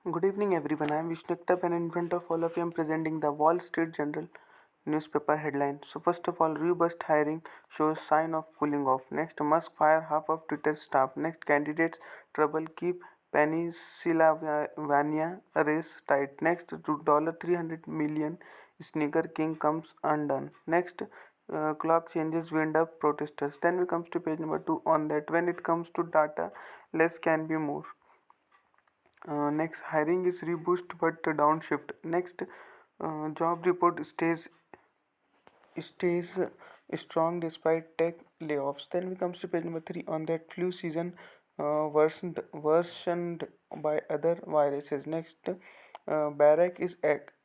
Good evening, everyone. I am Vishnuktab, and in front of all of you, I am presenting the Wall Street Journal newspaper headline. So, first of all, robust hiring shows sign of cooling off. Next, Musk fire half of Twitter staff. Next, candidates trouble keep Pennsylvania race tight. Next, to 300 million sneaker king comes undone. Next, clock changes wind up protesters. Then we comes to page number 2 on that. When it comes to data, less can be more. Next, hiring is reboost but downshift. Next, job report stays strong despite tech layoffs. Then we comes to page number 3 on that flu season worsened by other viruses. Next, Barack is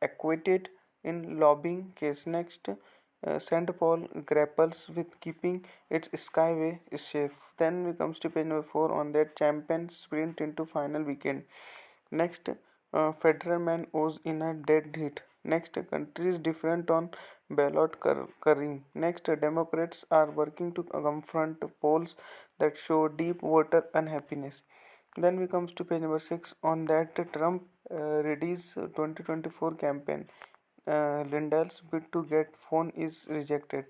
acquitted in lobbying case. Next, St. Paul grapples with keeping its skyway safe. Then we comes to page number 4 on that champion sprint into final weekend. Next, Federer man owes in a dead hit. Next, countries different on ballot curring. Next, Democrats are working to confront polls that show deep voter unhappiness. Then we comes to page number 6 on that Trump readies 2024 campaign. Lindell's bid to get phone is rejected.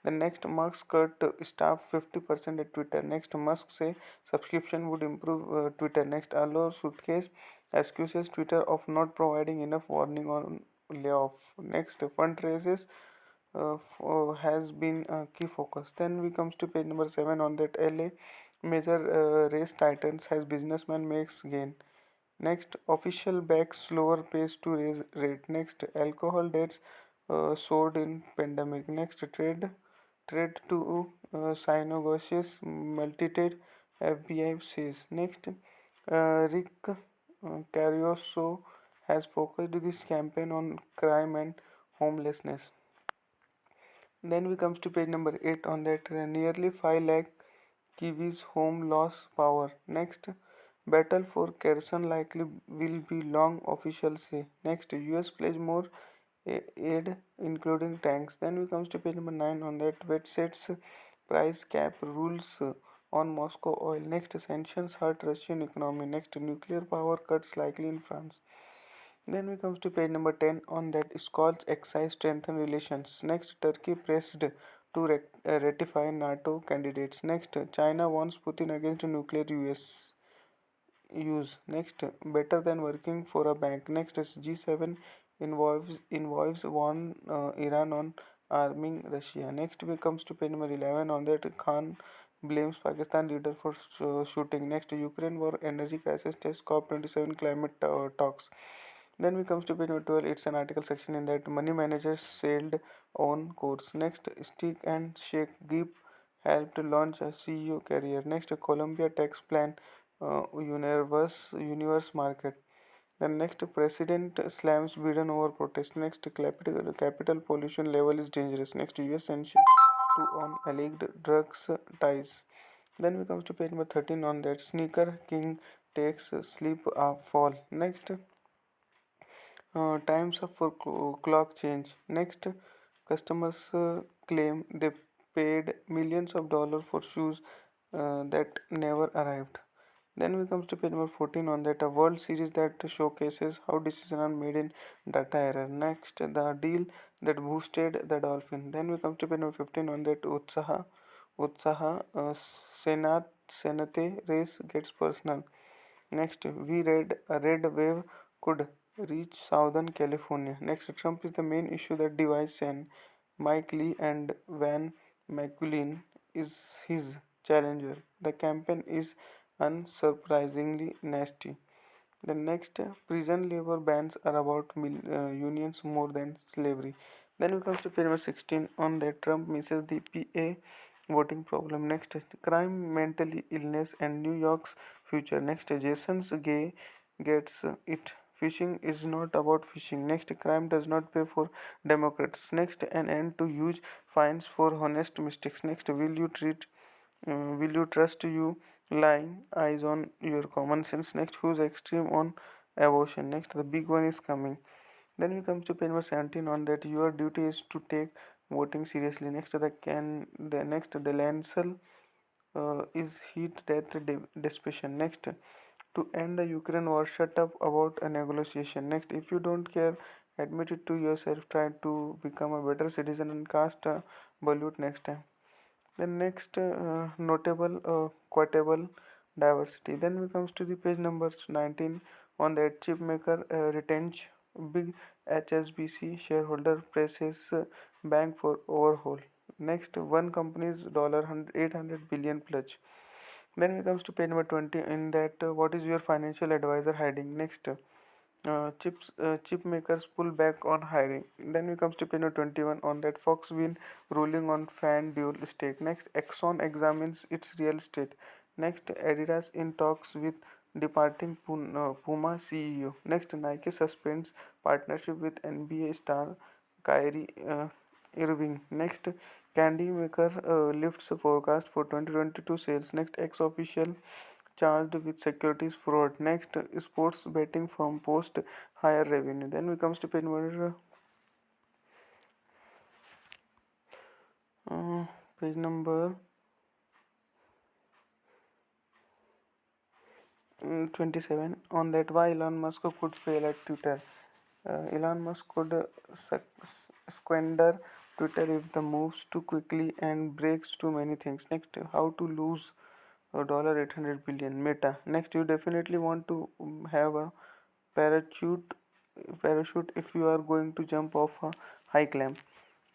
The next Musk cut staff 50% at Twitter. Next Musk say subscription would improve Twitter. Next Allo suitcase excuses Twitter of not providing enough warning on layoff. Next fundraisers has been a key focus. Then we comes to page number 7 on that LA major race titans has businessman makes gain. Next, official backs slower pace to raise rate. Next, alcohol deaths soared in pandemic. Next, trade to synagogues multitude FBI says. Next, Rick Caruso has focused this campaign on crime and homelessness. Then we comes to page number 8 on that nearly 5 lakh Kiwis home loss power. Next, battle for Kherson likely will be long, officials say. Next, US pledge more aid including tanks. Then we comes to page number 9 on that wet sets price cap rules on Moscow oil. Next, sanctions hurt Russian economy. Next, nuclear power cuts likely in France. Then we comes to page number 10 on that Scholz excise strengthen relations. Next, Turkey pressed to ratify NATO candidates. Next, China wants Putin against nuclear US use. Next, better than working for a bank. Next, G7 involves warn Iran on arming Russia. Next, we comes to page number 11 on that Khan blames Pakistan leader for shooting. Next, Ukraine war energy crisis test COP27 climate talks. Then we comes to page number 12. It's an article section in that money managers sailed on course. Next, Stick and Shake Gip helped launch a CEO career. Next, Columbia tax plan universe market. The next president slams Biden over protest. Next, capital pollution level is dangerous. Next, US sanction to on alleged drugs ties. Then we comes to page number 13 on that sneaker king takes sleep fall. Next, times up for clock change. Next, customers claim they paid millions of dollars for shoes that never arrived. Then we comes to page number 14 on that a World Series that showcases how decisions are made in data error. Next, the deal that boosted the Dolphin. Then we come to page number 15 on that Utsaha Senate race gets personal. Next, we read a red wave could reach Southern California. Next, Trump is the main issue that divides San. Mike Lee and Van McGuillen is his challenger. The campaign is unsurprisingly nasty. The next, prison labor bans are about unions more than slavery. Then we come to page number 16 on that Trump misses the PA voting problem. Next, crime, mental illness, and New York's future. Next, Jason's gay gets it. Fishing is not about fishing. Next, crime does not pay for Democrats. Next, an end to huge fines for honest mistakes. Next, will you trust you lying eyes on your common sense. Next, who's extreme on abortion. Next, the big one is coming. Then we come to page number 17 on that your duty is to take voting seriously. Next, the Lancel is heat death desperation. Next, to end the Ukraine war, shut up about a negotiation. Next, if you don't care, admit it to yourself. Try to become a better citizen and cast a Bollywood next time. The next notable quotable diversity. Then we comes to the page number 19 on that chip maker retains big HSBC shareholder presses bank for overhaul. Next, one company's dollar 800 billion pledge. Then we comes to page number 20 in that what is your financial advisor hiding. Next, chip makers pull back on hiring. Then we comes to page number 21 on that Foxwin ruling on fan dual stake. Next, Exxon examines its real estate. Next, Adidas in talks with departing Puma CEO. Next, Nike suspends partnership with NBA star Kyrie Irving. Next, candy maker lifts forecast for 2022 sales. Next, ex official charged with securities fraud. Next, sports betting firm post higher revenue. Then we comes to page number uh, page number 27 on that why Elon Musk could fail at Twitter. Elon Musk could squander Twitter if the moves too quickly and breaks too many things. Next, how to lose a dollar 800 billion. Meta. Next, you definitely want to have a parachute parachute if you are going to jump off a high climb.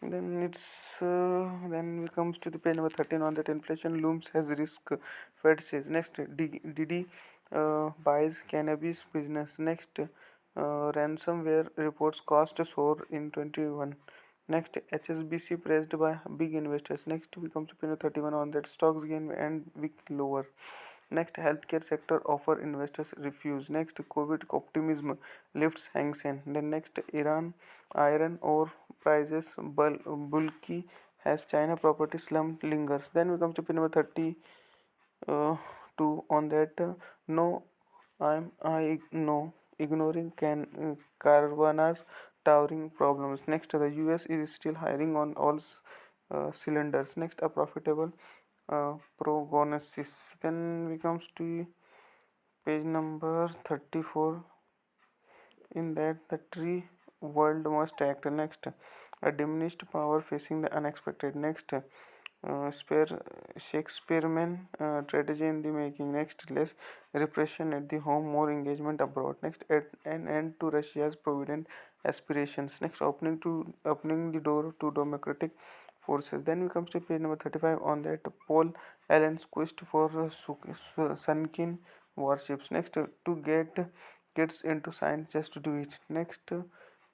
Then we comes to the page number 13 on that inflation looms as risk. Fed says. Next, Didi buys cannabis business. Next, ransomware reports cost soar in 21. Next, HSBC pressed by big investors. Next, we come to page 31 on that stocks gain and week lower. Next, healthcare sector offer investors refuse. Next, COVID optimism lifts Hang Seng. Then next, iron ore prices bulky as China property slump lingers. Then we come to pin number 30 two on that no I know ignoring Carvana's towering problems. Next, the US is still hiring on all cylinders. Next, a profitable prognosis. Then we comes to page number 34 in that the tree world must act. Next, a diminished power facing the unexpected. Next, spare Shakespearean strategy in the making. Next, less repression at the home, more engagement abroad. Next, an end to Russia's provident aspirations. Next, opening the door to democratic forces. Then we comes to page number 35 on that Paul Allen's quest for sunken warships. Next, to get kids into science just to do it. Next,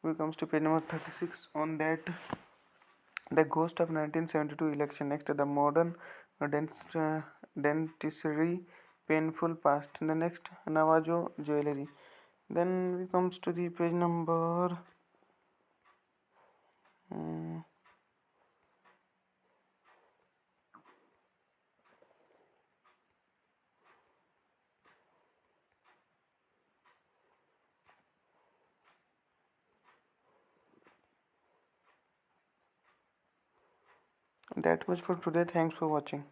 we comes to page number 36 on that the ghost of 1972 election. Next, the modern dentistry painful past. The next, Navajo jewelry. Then we comes to the page number that much for today. Thanks for watching.